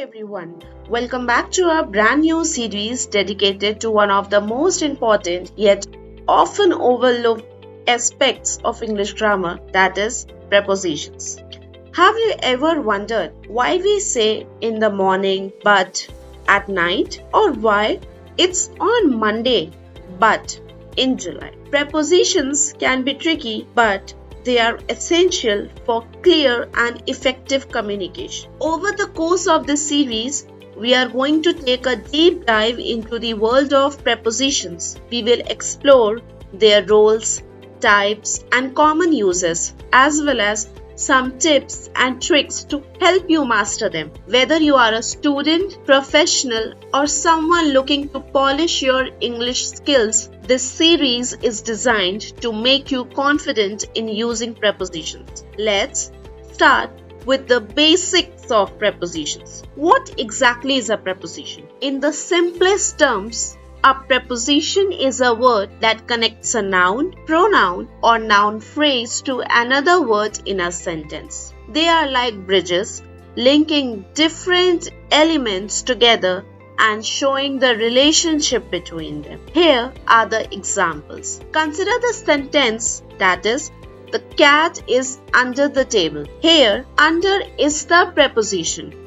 everyone. Welcome back to our brand new series dedicated to one of the most important yet often overlooked aspects of English grammar, that is prepositions. Have you ever wondered why we say in the morning but at night, or why it's on Monday but in July? Prepositions can be tricky, but they are essential for clear and effective communication. Over the course of this series, we are going to take a deep dive into the world of prepositions. We will explore their roles, types, and common uses, as well as some tips and tricks to help you master them. Whether you are a student, professional, or someone looking to polish your English skills, this series is designed to make you confident in using prepositions. Let's start with the basics of prepositions. What exactly is a preposition? In the simplest terms, a preposition is a word that connects a noun, pronoun, or noun phrase to another word in a sentence. They are like bridges, linking different elements together and showing the relationship between them. Here are the examples. Consider the sentence that is, the cat is under the table. Here, under is the preposition.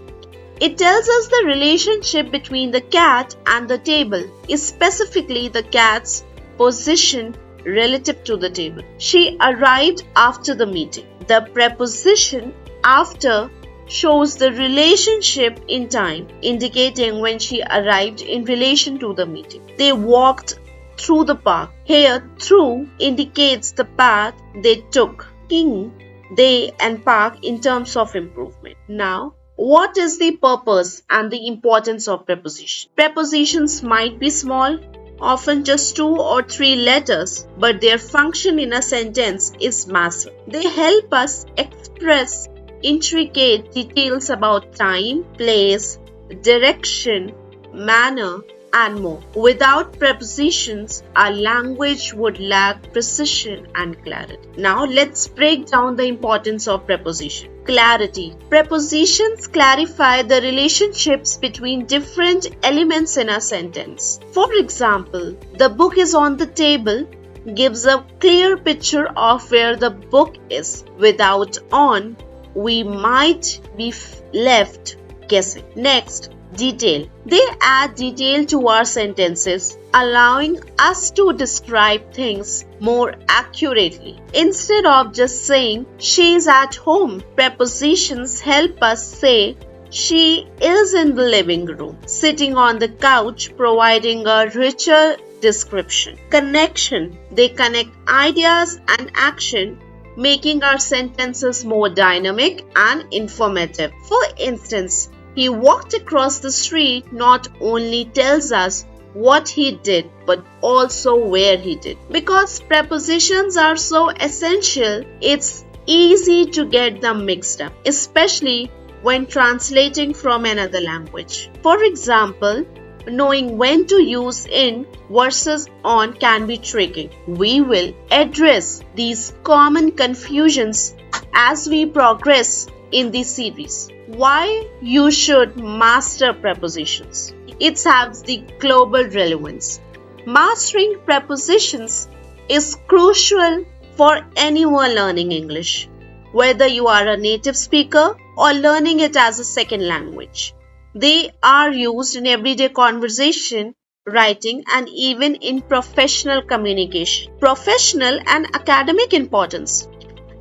It tells us the relationship between the cat and the table, specifically the cat's position relative to the table. She arrived after the meeting. The preposition after shows the relationship in time, indicating when she arrived in relation to the meeting. They walked through the park. Here, through indicates the path they took. King, they, and park in terms of improvement. Now, what is the purpose and the importance of preposition? Prepositions might be small, often just 2 or 3 letters, but their function in a sentence is massive. They help us express intricate details about time, place, direction, manner, and more. Without prepositions, our language would lack precision and clarity. Now let's break down the importance of preposition. Clarity. Prepositions clarify the relationships between different elements in a sentence. For example, the book is on the table gives a clear picture of where the book is. Without on, we might be left guessing. Next, detail. They add detail to our sentences, allowing us to describe things more accurately. Instead of just saying, she is at home, prepositions help us say, she is in the living room, sitting on the couch, providing a richer description. Connection. They connect ideas and action, making our sentences more dynamic and informative. For instance, he walked across the street not only tells us what he did, but also where he did. Because prepositions are so essential, it's easy to get them mixed up, especially when translating from another language. For example, knowing when to use in versus on can be tricky. We will address these common confusions as we progress in this series. Why you should master prepositions? It has the global relevance. Mastering prepositions is crucial for anyone learning English, whether you are a native speaker or learning it as a second language. They are used in everyday conversation, writing, and even in professional communication. Professional and academic importance.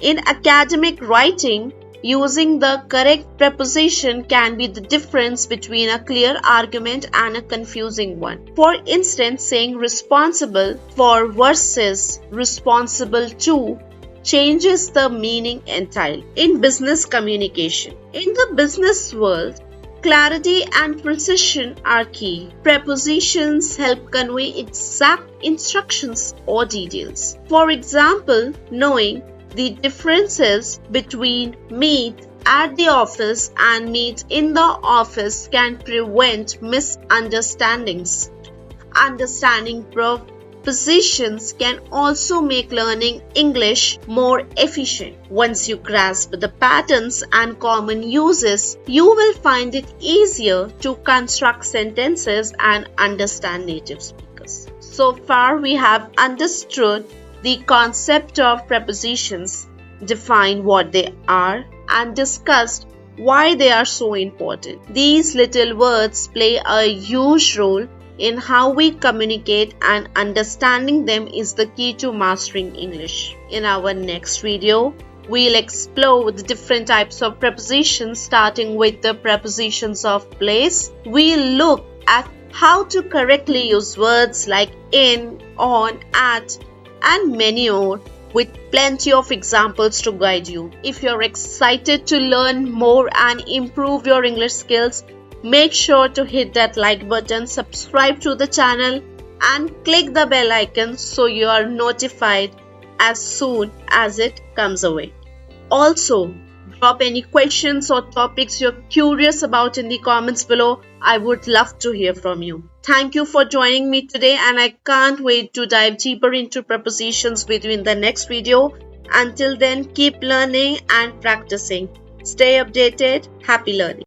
In academic writing, using the correct preposition can be the difference between a clear argument and a confusing one. For instance, saying responsible for versus responsible to changes the meaning entirely. In business communication. In the business world, clarity and precision are key. Prepositions help convey exact instructions or details. For example, knowing the differences between meet at the office and meet in the office can prevent misunderstandings. Understanding Prepositions can also make learning English more efficient. Once you grasp the patterns and common uses, you will find it easier to construct sentences and understand native speakers. So far, we have understood the concept of prepositions, defined what they are, and discussed why they are so important. These little words play a huge role in how we communicate, and understanding them is the key to mastering English. In our next video, we'll explore the different types of prepositions, starting with the prepositions of place. We'll look at how to correctly use words like in, on, at, and many more, with plenty of examples to guide you. If you're excited to learn more and improve your English skills, make sure to hit that like button, subscribe to the channel, and click the bell icon so you are notified as soon as it comes away. Also, drop any questions or topics you're curious about in the comments below. I would love to hear from you. Thank you for joining me today, and I can't wait to dive deeper into prepositions with you in the next video. Until then, keep learning and practicing. Stay updated. Happy learning.